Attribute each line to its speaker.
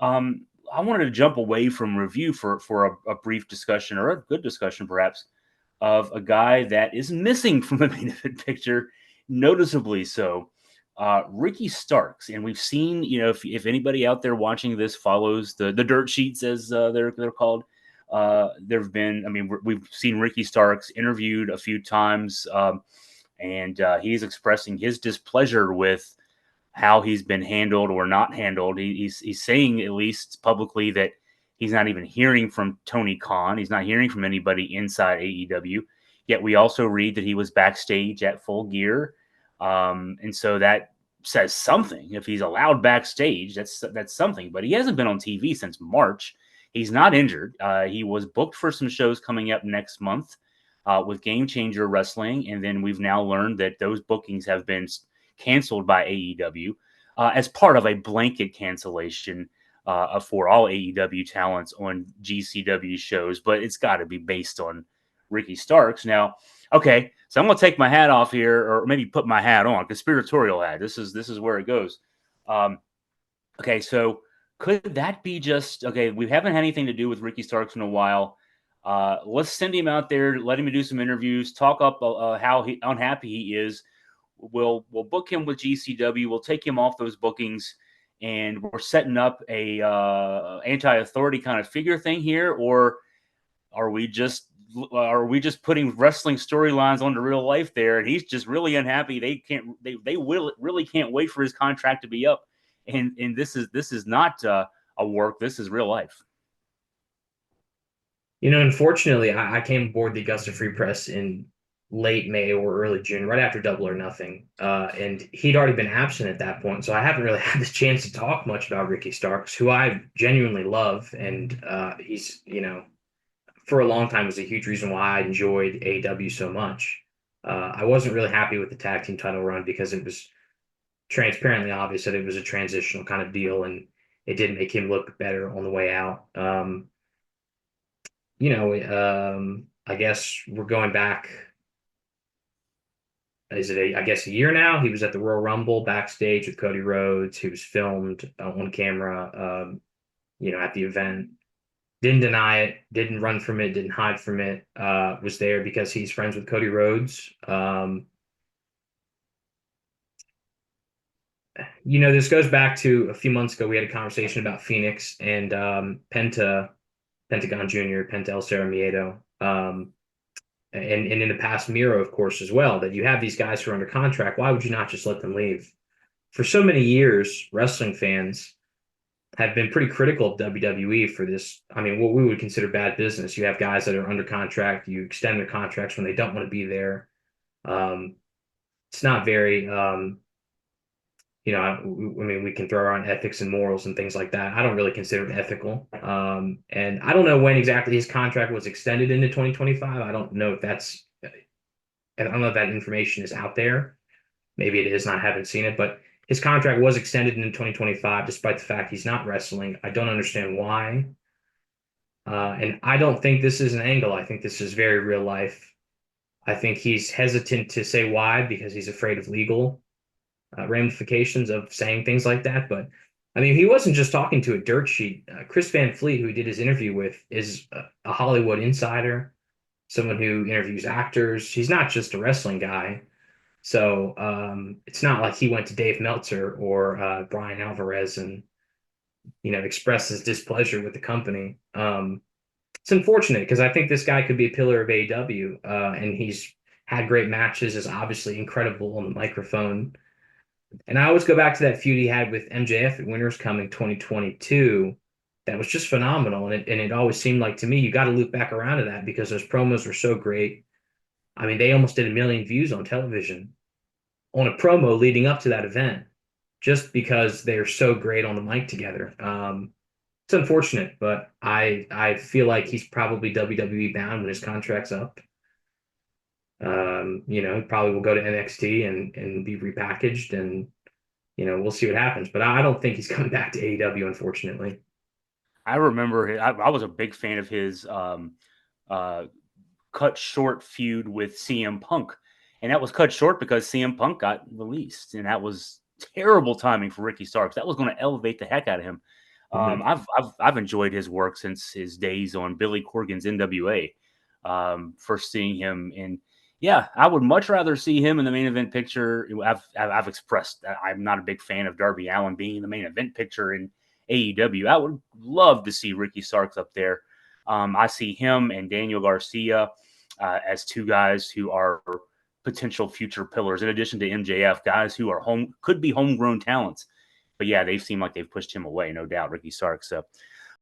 Speaker 1: I wanted to jump away from review for a brief discussion or a good discussion, perhaps, of a guy that is missing from the main event picture, noticeably so. Ricky Starks, and we've seen, if anybody out there watching this follows the dirt sheets as they're called, there have been. I mean, we've seen Ricky Starks interviewed a few times, and he's expressing his displeasure with how he's been handled or not handled. He's saying, at least publicly, that he's not even hearing from Tony Khan. He's not hearing from anybody inside AEW. Yet we also read that he was backstage at Full Gear, and so that says something. If he's allowed backstage, that's something. But he hasn't been on TV since March. He's not injured. He was booked for some shows coming up next month with Game Changer Wrestling, and then we've now learned that those bookings have been canceled by AEW as part of a blanket cancellation for all AEW talents on GCW shows. But it's got to be based on Ricky Starks. Now, okay, so I'm going to take my hat off here, or maybe put my hat on, conspiratorial hat. This is where it goes. Okay, so could that be just okay? We haven't had anything to do with Ricky Starks in a while. Let's send him out there, let him do some interviews, talk up how unhappy he is. We'll book him with GCW. We'll take him off those bookings, and we're setting up a anti-authority kind of figure thing here, or are we just putting wrestling storylines onto real life there? And he's just really unhappy. They really can't wait for his contract to be up, and this is not a work. This is real life.
Speaker 2: Unfortunately, I came aboard the Augusta Free Press in late May or early June, right after Double or Nothing. And he'd already been absent at that point, so I haven't really had the chance to talk much about Ricky Starks, who I genuinely love. And he's, for a long time was a huge reason why I enjoyed AEW so much. I wasn't really happy with the tag team title run because it was transparently obvious that it was a transitional kind of deal, and it didn't make him look better on the way out. I guess we're going back. Is it I guess a year now? He was at the Royal Rumble backstage with Cody Rhodes. He was filmed on camera, at the event. Didn't deny it, didn't run from it, didn't hide from it. Was there because he's friends with Cody Rhodes. This goes back to a few months ago. We had a conversation about Phoenix and Pentagon Jr., Penta El Cero Miedo. And in the past, Miro, of course, as well, that you have these guys who are under contract. Why would you not just let them leave? For so many years, wrestling fans have been pretty critical of WWE for this. I mean, what we would consider bad business. You have guys that are under contract. You extend their contracts when they don't want to be there. It's not very, I mean, we can throw around ethics and morals and things like that. I don't really consider it ethical. And I don't know when exactly his contract was extended into 2025. I don't know if I don't know if that information is out there. Maybe it is, and I haven't seen it, but his contract was extended into 2025, despite the fact he's not wrestling. I don't understand why. And I don't think this is an angle. I think this is very real life. I think he's hesitant to say why because he's afraid of legal ramifications of saying things like that. But I mean, he wasn't just talking to a dirt sheet. Chris Van Fleet, who he did his interview with, is a Hollywood insider, someone who interviews actors. He's not just a wrestling guy. So it's not like he went to Dave Meltzer or Brian Alvarez and expressed his displeasure with the company. It's unfortunate because I think this guy could be a pillar of AEW, and he's had great matches, is obviously incredible on the microphone. And I always go back to that feud he had with MJF at Winners Coming 2022. That was just phenomenal. And it always seemed like to me, you got to loop back around to that because those promos were so great. I mean, they almost did 1 million views on television on a promo leading up to that event just because they're so great on the mic together. It's unfortunate, but I feel like he's probably WWE bound when his contract's up. He probably will go to NXT and be repackaged, and we'll see what happens. But I don't think he's coming back to AEW, unfortunately.
Speaker 1: I remember I was a big fan of his uh, cut short feud with CM Punk, and that was cut short because CM Punk got released, and that was terrible timing for Ricky Starks. That was going to elevate the heck out of him.
Speaker 2: Mhm.
Speaker 1: I've enjoyed his work since his days on Billy Corgan's NWA. First seeing him in, yeah, I would much rather see him in the main event picture. I've expressed that I'm not a big fan of Darby Allin being in the main event picture in AEW. I would love to see Ricky Starks up there. I see him and Daniel Garcia as two guys who are potential future pillars, in addition to MJF, guys who are could be homegrown talents. But yeah, they seem like they've pushed him away, no doubt, Ricky Starks. So